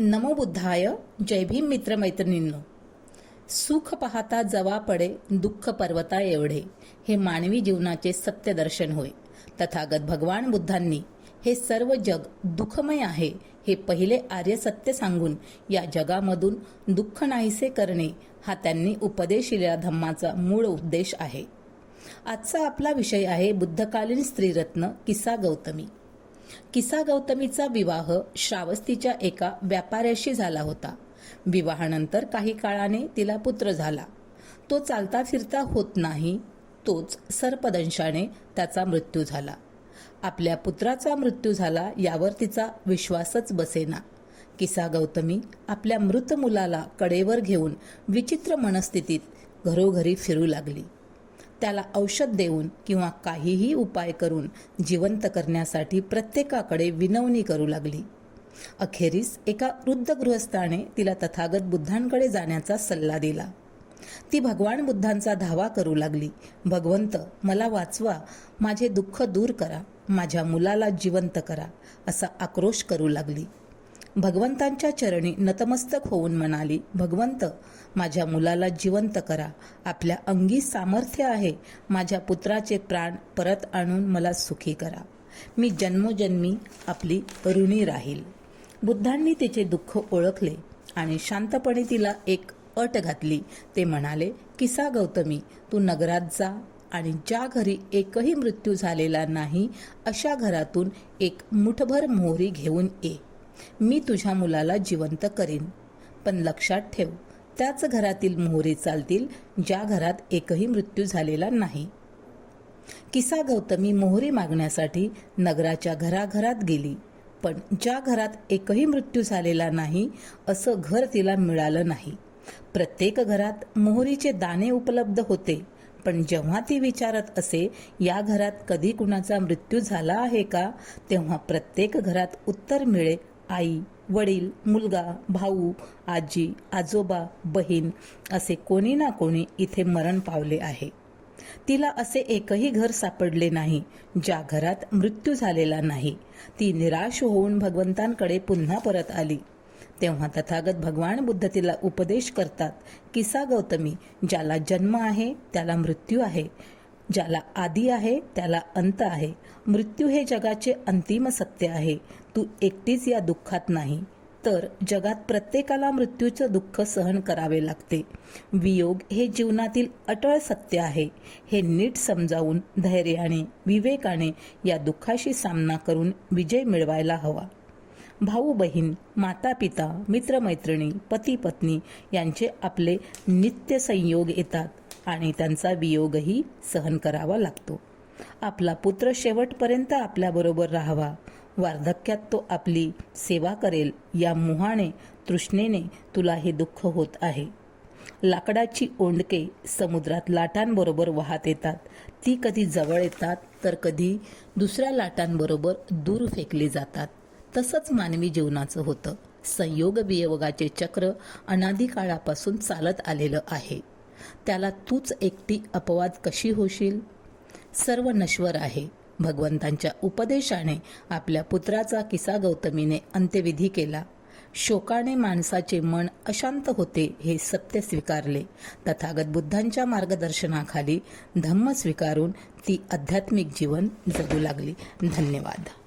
नमो बुद्धाय. जय भीम मित्रमैत्रिणींनो. सुख पाहता जवा पडे दुःख पर्वता एवढे, हे मानवी जीवनाचे सत्य दर्शन होय. तथागत भगवान बुद्धांनी हे सर्व जग दुःखमय आहे हे पहिले आर्य सत्य सांगून या जगामधून दुःख नाहीसे करणे हा त्यांनी उपदेशिलेला धम्माचा मूळ उद्देश आहे. आजचा आपला विषय आहे बुद्धकालीन स्त्रीरत्न किसा गौतमी. किसा गौतमीचा विवाह श्रावस्तीच्या एका व्यापाऱ्याशी झाला होता. विवाहानंतर काही काळाने तिला पुत्र झाला. तो चालता फिरता होत नाही, तोच सर्पदंशाने त्याचा मृत्यू झाला. आपल्या पुत्राचा मृत्यू झाला यावर तिचा विश्वासच बसेना. किसा गौतमी आपल्या मृत मुलाला कडेवर घेऊन विचित्र मनस्थितीत घरोघरी फिरू लागली. त्याला औषध देऊन किंवा काहीही उपाय करून जिवंत करण्यासाठी प्रत्येकाकडे विनवणी करू लागली. अखेरीस एका वृद्ध गृहस्थाने तिला तथागत बुद्धांकडे जाण्याचा सल्ला दिला. ती भगवान बुद्धांचा धावा करू लागली. भगवंत, मला वाचवा, माझे दुःख दूर करा, माझ्या मुलाला जिवंत करा, असा आक्रोश करू लागली. भगवंतांच्या चरणी नतमस्तक होऊन म्हणाली, भगवंत, माझ्या मुलाला जिवंत करा, आपल्या अंगी सामर्थ्य आहे, माझ्या पुत्राचे प्राण परत आणून मला सुखी करा, मी जन्मोजन्मी आपली ऋणी राहील. बुद्धांनी तिचे दुःख ओळखले आणि शांतपणे तिला एक अट घातली. ते म्हणाले, किसा गौतमी, तू नगरात जा आणि ज्या घरी एकही मृत्यू झालेला नाही अशा घरातून एक मुठभर मोहरी घेऊन ये. मी तुझ्या मुलाला जिवंत करीन, पण लक्षात ठेव, त्याच घरातील मोहरी चालतील ज्या घरात एकही मृत्यू झालेला नाही. किसा गौतमी मोहरी मागण्यासाठी नगराच्या घराघरात गेली, पण ज्या घरात एकही मृत्यू झालेला नाही असं घर तिला मिळालं नाही. प्रत्येक घरात मोहरीचे दाणे उपलब्ध होते, पण जेव्हा ती विचारत असे, या घरात कधी कुणाचा मृत्यू झाला आहे का, तेव्हा प्रत्येक घरात उत्तर मिळे, आई, वडील, मुलगा, भाऊ, आजी, आजोबा, बहीण असे कोणी ना कोणी इथे मरण पावले आहे. तिला असे एकही घर सापडले नाही ज्या घरात मृत्यू झालेला नाही. ती निराश होऊन भगवंतांकडे पुन्हा परत आली. तेव्हा तथागत भगवान बुद्ध तिला उपदेश करतात, किसा गौतमी, ज्याला जन्म आहे त्याला मृत्यू आहे, ज्याला आदी आहे त्याला अंत आहे. मृत्यू हे जगाचे अंतिम सत्य आहे. तू एकटीच या दुःखात नाही, तर जगात प्रत्येकाला मृत्यूचं दुःख सहन करावे लागते. वियोग हे जीवनातील अटळ सत्य आहे. हे नीट समजावून धैर्याने, विवेकाने या दुःखाशी सामना करून विजय मिळवायला हवा. भाऊ बहीण, माता पिता, मित्रमैत्रिणी, पती पत्नी यांचे आपले नित्य संयोग येतात आणि त्यांचा वियोगही सहन करावा लागतो. आपला पुत्र शेवटपर्यंत आपल्याबरोबर राहावा, वार्धक्यात तो आपली सेवा करेल या मोहाने, तृष्णेने तुला हे दुःख होत आहे. लाकडाची ओंडके समुद्रात लाटांबरोबर वाहत येतात. ती कधी जवळ येतात तर कधी दुसऱ्या लाटांबरोबर दूर फेकली जातात. तसंच मानवी जीवनाचं होतं. संयोग वियोगाचे चक्र अनादी काळापासून चालत आलेलं आहे. त्याला तूच एकटी अपवाद कशी होशील? सर्व नश्वर आहे. भगवंतांच्या उपदेशाने आपल्या पुत्राचा किसा गौतमीने अंत्यविधी केला. शोकाने माणसाचे मन अशांत होते हे सत्य स्वीकारले. तथागत बुद्धांच्या मार्गदर्शनाखाली धम्म स्वीकारून ती आध्यात्मिक जीवन जगू लागली. धन्यवाद.